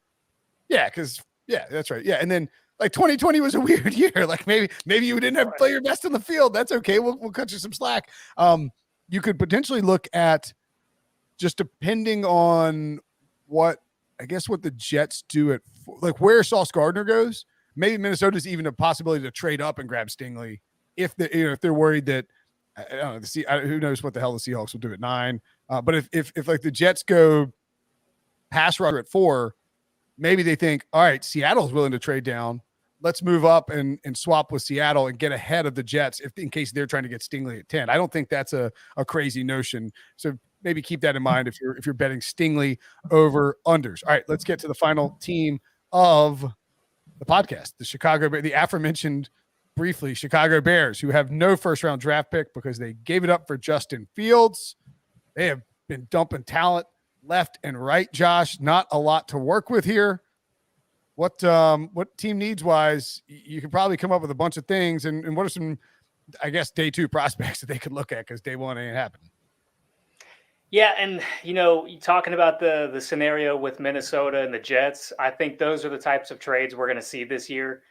Yeah, because that's right. Yeah, and then like 2020 was a weird year. Like maybe you didn't have to play your best on the field. That's okay. We'll cut you some slack. You could potentially look at, just depending on what the Jets do at like where Sauce Gardner goes. Maybe Minnesota's even a possibility to trade up and grab Stingley if they're worried that, I don't know, who knows what the hell the Seahawks will do at 9. But if like the Jets go pass rusher at 4, maybe they think, all right, Seattle's willing to trade down. Let's move up and swap with Seattle and get ahead of the Jets in case they're trying to get Stingley at 10. I don't think that's a crazy notion. So maybe keep that in mind if you're betting Stingley over unders. All right, let's get to the final team of the podcast, the aforementioned briefly Chicago Bears, who have no first-round draft pick because they gave it up for Justin Fields. They have been dumping talent left and right, Josh. Not a lot to work with here. What team needs wise, you could probably come up with a bunch of things. And what are some, I guess, day 2 prospects that they could look at, because day 1 ain't happening. Yeah, and talking about the scenario with Minnesota and the Jets, I think those are the types of trades we're going to see this year.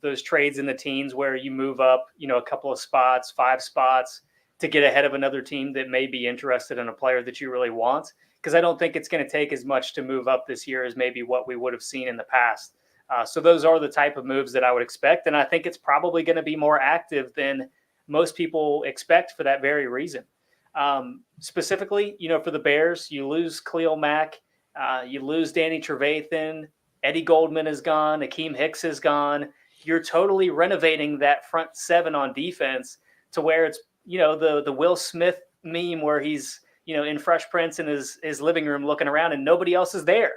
Those trades in the teens where you move up, a couple of spots, 5 spots to get ahead of another team that may be interested in a player that you really want. Because I don't think it's going to take as much to move up this year as maybe what we would have seen in the past. So those are the type of moves that I would expect. And I think it's probably going to be more active than most people expect for that very reason. Specifically, for the Bears, you lose Khalil Mack, you lose Danny Trevathan, Eddie Goldman is gone, Akeem Hicks is gone. You're totally renovating that front 7 on defense to where it's, the Will Smith meme where he's, in Fresh Prince in his living room looking around and nobody else is there.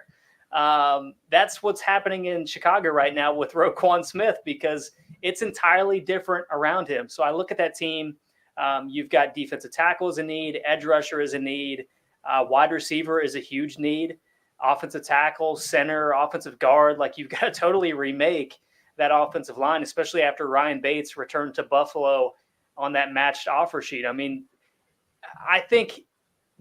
That's what's happening in Chicago right now with Roquan Smith, because it's entirely different around him. So I look at that team. You've got defensive tackle is a need. Edge rusher is a need. Wide receiver is a huge need. Offensive tackle, center, offensive guard. Like, you've got to totally remake that offensive line, especially after Ryan Bates returned to Buffalo on that matched offer sheet. I mean, I think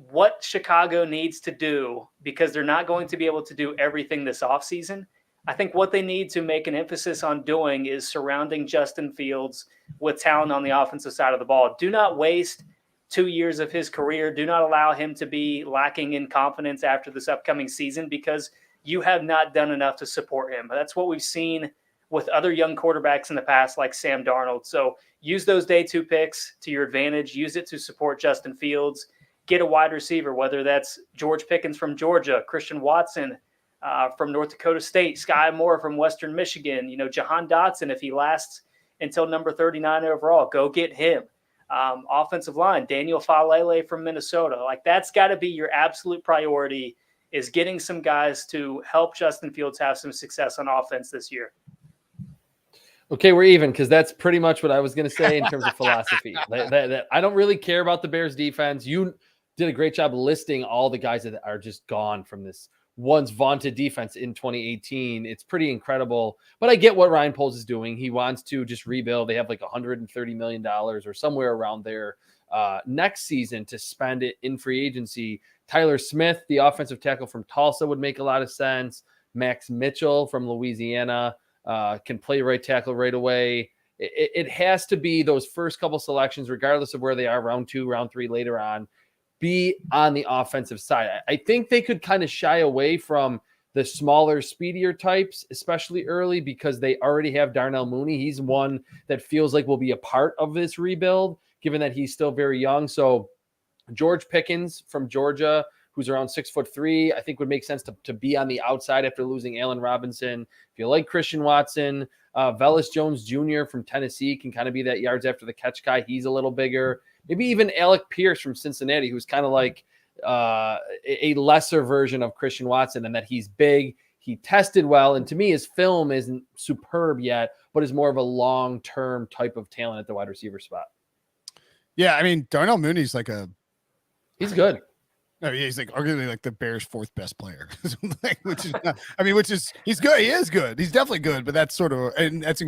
what Chicago needs to do, because they're not going to be able to do everything this offseason, I think what they need to make an emphasis on doing is surrounding Justin Fields with talent on the offensive side of the ball. Do not waste 2 years of his career. Do not allow him to be lacking in confidence after this upcoming season, because you have not done enough to support him. That's what we've seen with other young quarterbacks in the past, like Sam Darnold. So use those day 2 picks to your advantage. Use it to support Justin Fields. Get a wide receiver, whether that's George Pickens from Georgia, Christian Watson from North Dakota State, Sky Moore from Western Michigan, Jahan Dotson, if he lasts until number 39 overall, go get him. Offensive line, Daniel Falele from Minnesota. Like, that's got to be your absolute priority, is getting some guys to help Justin Fields have some success on offense this year. Okay, we're even, because that's pretty much what I was going to say in terms of philosophy. I don't really care about the Bears defense. You did a great job listing all the guys that are just gone from this once vaunted defense in 2018. It's pretty incredible, but I get what Ryan Poles is doing. He wants to just rebuild. They have like $130 million or somewhere around there next season to spend it in free agency. Tyler Smith, the offensive tackle from Tulsa, would make a lot of sense. Max Mitchell from Louisiana can play right tackle right away. It has to be those first couple selections, regardless of where they are, round 2, round 3 later on, be on the offensive side. I think they could kind of shy away from the smaller, speedier types, especially early, because they already have Darnell Mooney. He's one that feels like will be a part of this rebuild, given that he's still very young. So George Pickens from Georgia, who's around 6'3", I think would make sense to be on the outside after losing Allen Robinson. If you like Christian Watson, Velus Jones Jr. from Tennessee can kind of be that yards after the catch guy. He's a little bigger. Maybe even Alec Pierce from Cincinnati, who's kind of like a lesser version of Christian Watson, and that he's big. He tested well, and to me, his film isn't superb yet, but is more of a long-term type of talent at the wide receiver spot. Yeah, I mean, Darnell Mooney's like he's good. No, yeah, he's like arguably like the Bears' fourth best player, which is not, I mean, which is he's good. He is good. He's definitely good. But that's sort of it's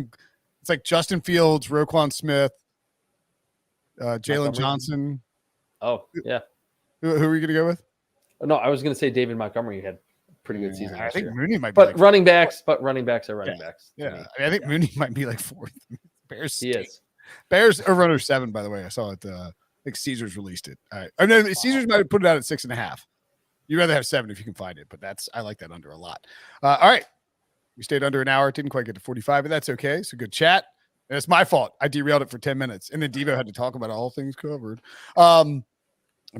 like Justin Fields, Roquan Smith, Jalen Johnson. Oh yeah. Who are we gonna go with? No, I was gonna say David Montgomery had a pretty good season. I think year. Mooney might be but like running backs are running backs. Yeah, I mean, I think Mooney might be like fourth. Bears. He is. Bears are runner 7, by the way. I saw it. I think Caesars released it. All right. Oh, no, Caesars might have put it out at 6.5. You'd rather have 7 if you can find it, but I like that under a lot. All right. We stayed under an hour. Didn't quite get to 45, but that's okay. So good chat. And it's my fault. I derailed it for 10 minutes. And then Devo had to talk about all things covered. I'm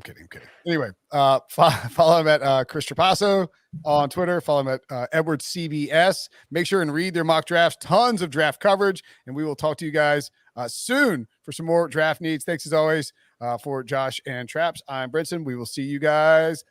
kidding. Anyway, follow him at Chris Trapasso on Twitter. Follow him at Edward CBS. Make sure and read their mock drafts. Tons of draft coverage. And we will talk to you guys soon for some more draft needs. Thanks as always for Josh and Traps. I'm Brinson. We will see you guys